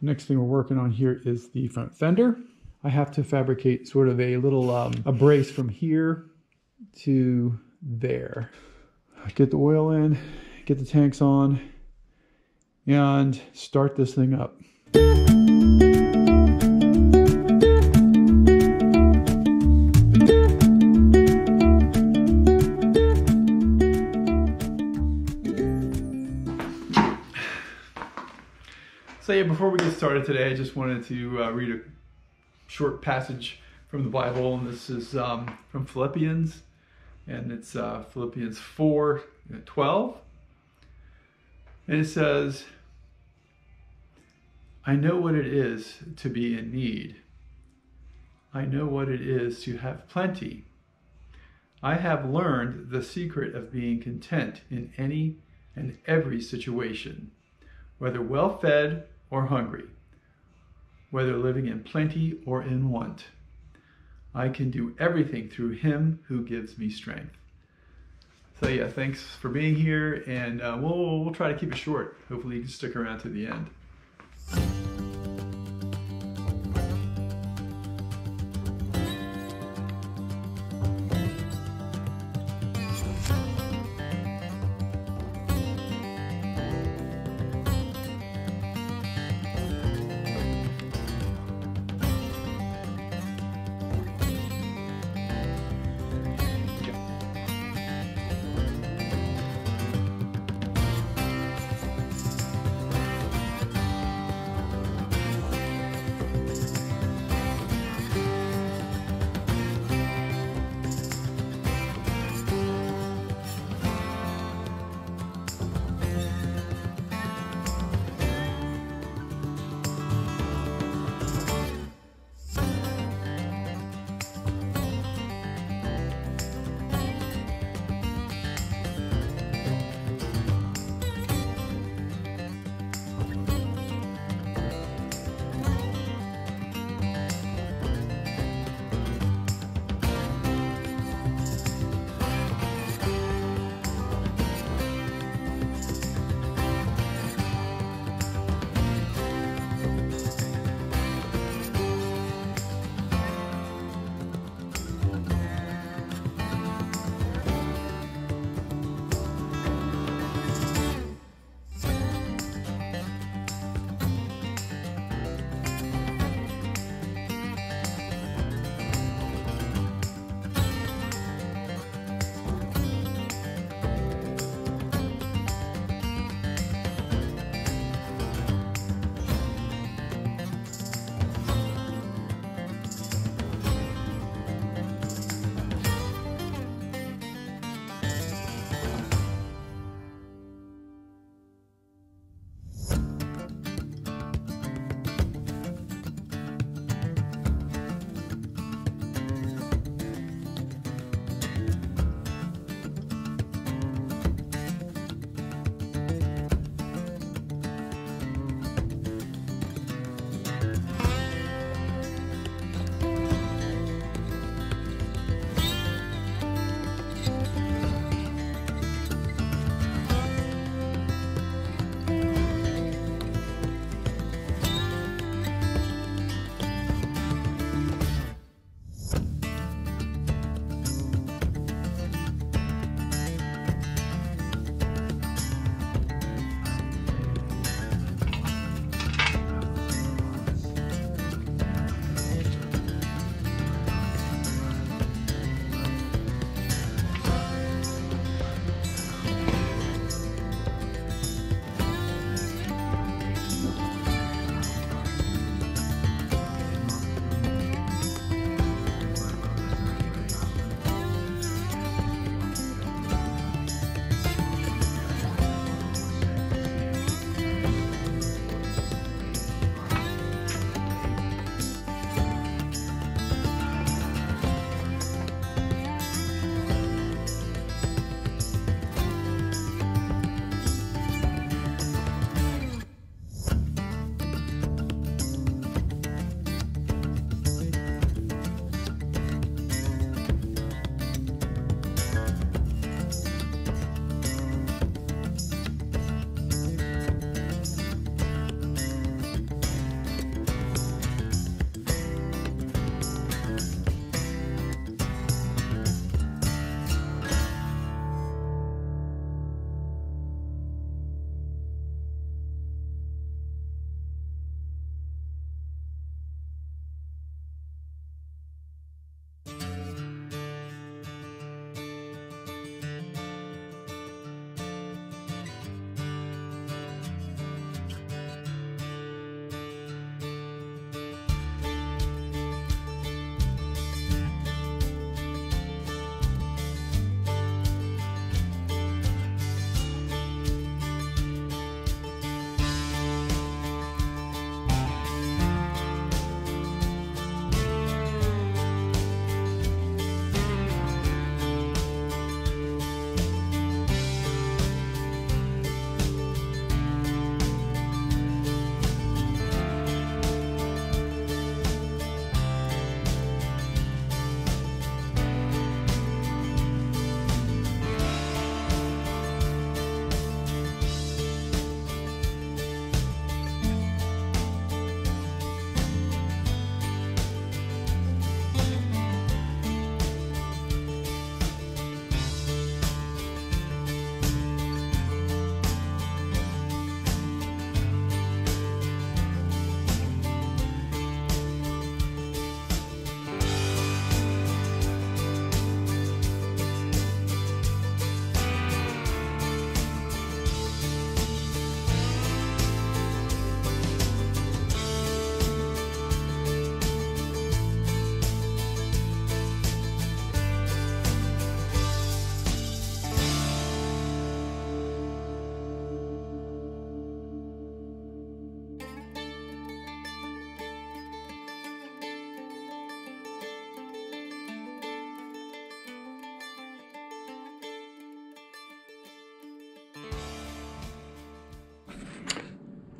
Next thing we're working on here is the front fender. I have to fabricate sort of a little a brace from here to there. Get the oil in, get the tanks on, and start this thing up. So yeah, before we get started today, I just wanted to read a short passage from the Bible, and this is from Philippians, and it's Philippians 4:12, and it says, "I know what it is to be in need. I know what it is to have plenty. I have learned the secret of being content in any and every situation, whether well-fed or hungry, whether living in plenty or in want. I can do everything through him who gives me strength." So yeah, thanks for being here, and we'll try to keep it short. Hopefully you can stick around to the end.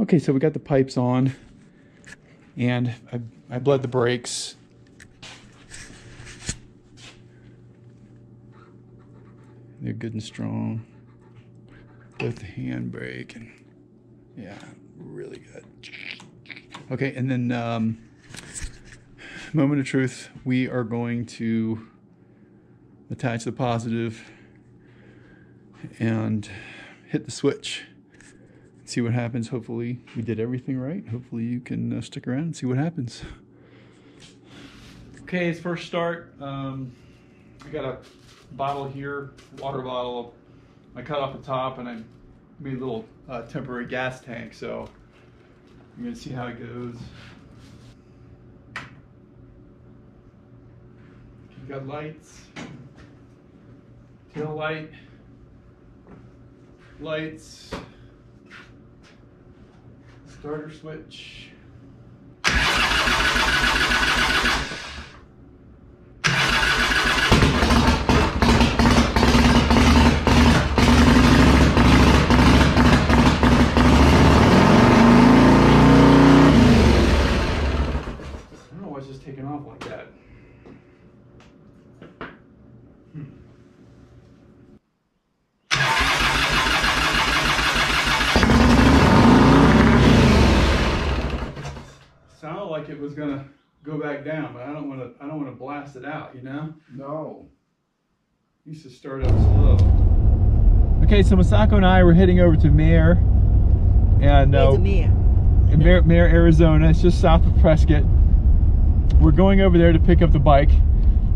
Okay, so we got the pipes on, and I bled the brakes. They're good and strong. Both the handbrake and yeah, really good. Okay, and then moment of truth. We are going to attach the positive and hit the switch. See what happens. Hopefully we did everything right. Hopefully you can stick around and see what happens. Okay, it's first start. I got a bottle here, water bottle. I cut off the top and I made a little temporary gas tank, so I'm gonna see how it goes. You've got lights, tail light, lights, starter switch. Taken off like that. Sounded like it was gonna go back down, but I don't want to blast it out, you know? No. Used to start up slow. Okay, so Masako and I were heading over to Mare, and Mare, Arizona. It's just south of Prescott. We're going over there to pick up the bike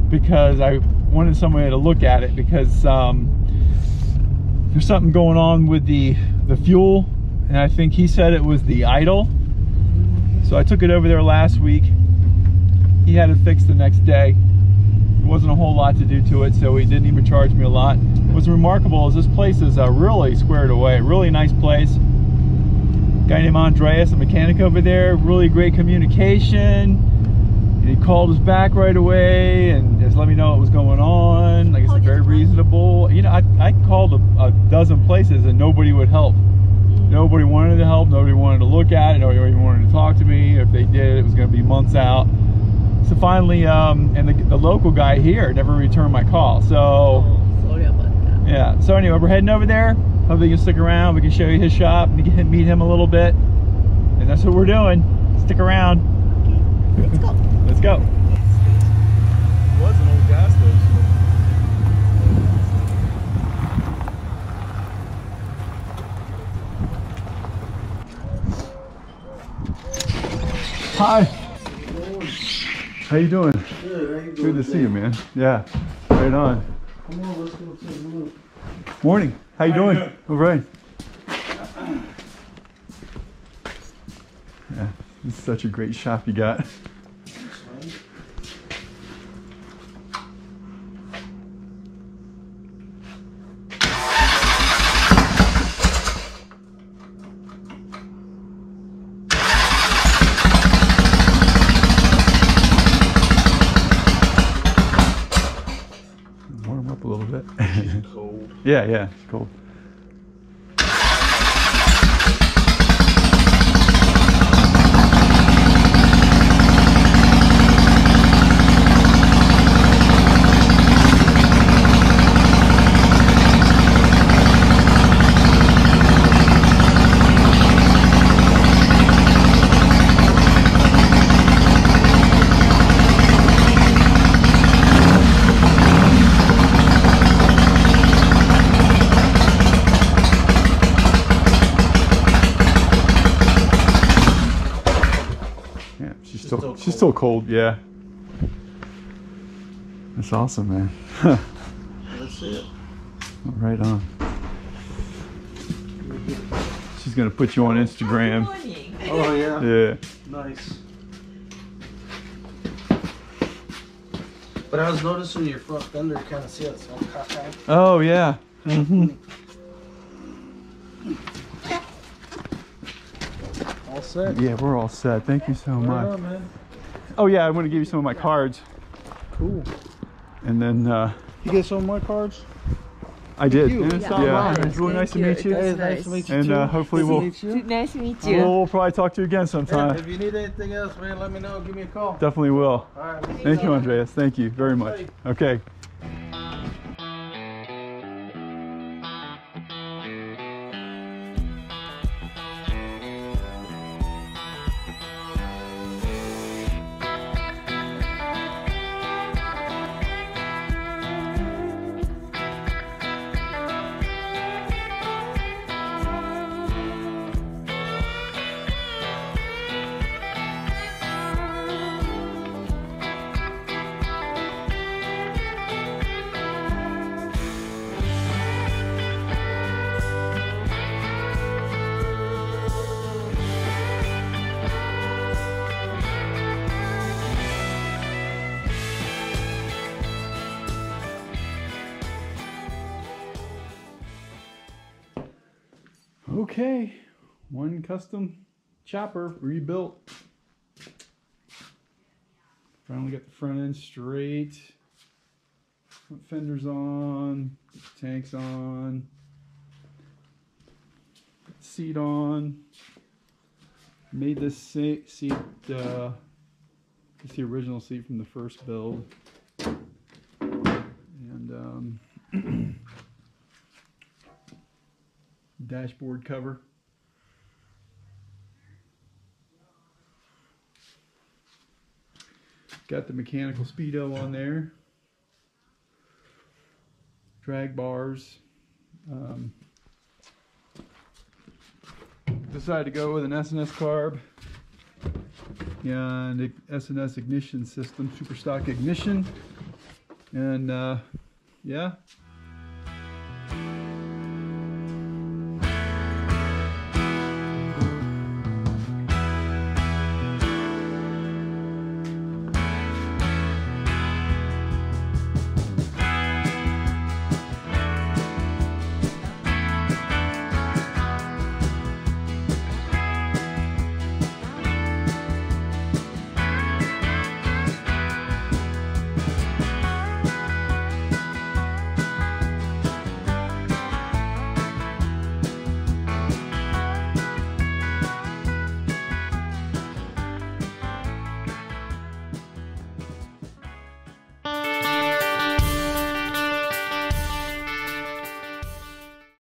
because I wanted somebody to look at it, because there's something going on with the fuel, and I think he said it was the idle. So I took it over there last week. He had it fixed the next day. There wasn't a whole lot to do to it, so he didn't even charge me a lot. What's remarkable is this place is really squared away. Really nice place. Guy named Andreas, a mechanic over there. Really great communication. And he called us back right away and just let me know what was going on. Like I said, very reasonable. You know, I called a dozen places and nobody would help. Nobody wanted to help. Nobody wanted to look at it. Nobody even wanted to talk to me. If they did, it was going to be months out. So finally, and the local guy here never returned my call. So, sorry about that. Yeah. So anyway, we're heading over there. Hopefully you can stick around. We can show you his shop and you can meet him a little bit. And that's what we're doing. Stick around. Okay, let's go. Let's go. It was an old gas station. Hi. How you doing? Good, how you doing? Good to see you, man. Yeah, right on. Come on, let's go take a look. Morning. How you doing? All right. Yeah, it's such a great shop you got. Warm up a little bit. It's cold. Yeah, it's cold. She's still cold, yeah. That's awesome, man. That's it. Right on. She's gonna put you on Instagram. Oh yeah. Yeah. Nice. But I was noticing your front fender kind of see it's all cockeyed. Oh yeah. Mm-hmm. All set. Yeah, we're all set. Thank you so much. Right on, man. Oh yeah, I'm gonna give you some of my cards, Cool. and then You get some of my cards? I did. You. Yeah, Yeah. it's really nice to meet you. Hey, It's nice to meet you And too. hopefully Nice to we'll meet you. Nice to meet you. we'll probably talk to you again Yeah, sometime. if you need anything else, man, let me know. Give me a call. Definitely will. All right. Thank you, Andreas. Thank you very much. Okay. Okay, one custom chopper rebuilt. Finally got the front end straight. Front fenders on, tanks on, seat on. Made this seat, it's the original seat from the first build. And dashboard cover. Got the mechanical speedo on there. Drag bars. Decided to go with an S&S carb and S&S ignition system, super stock ignition. And yeah,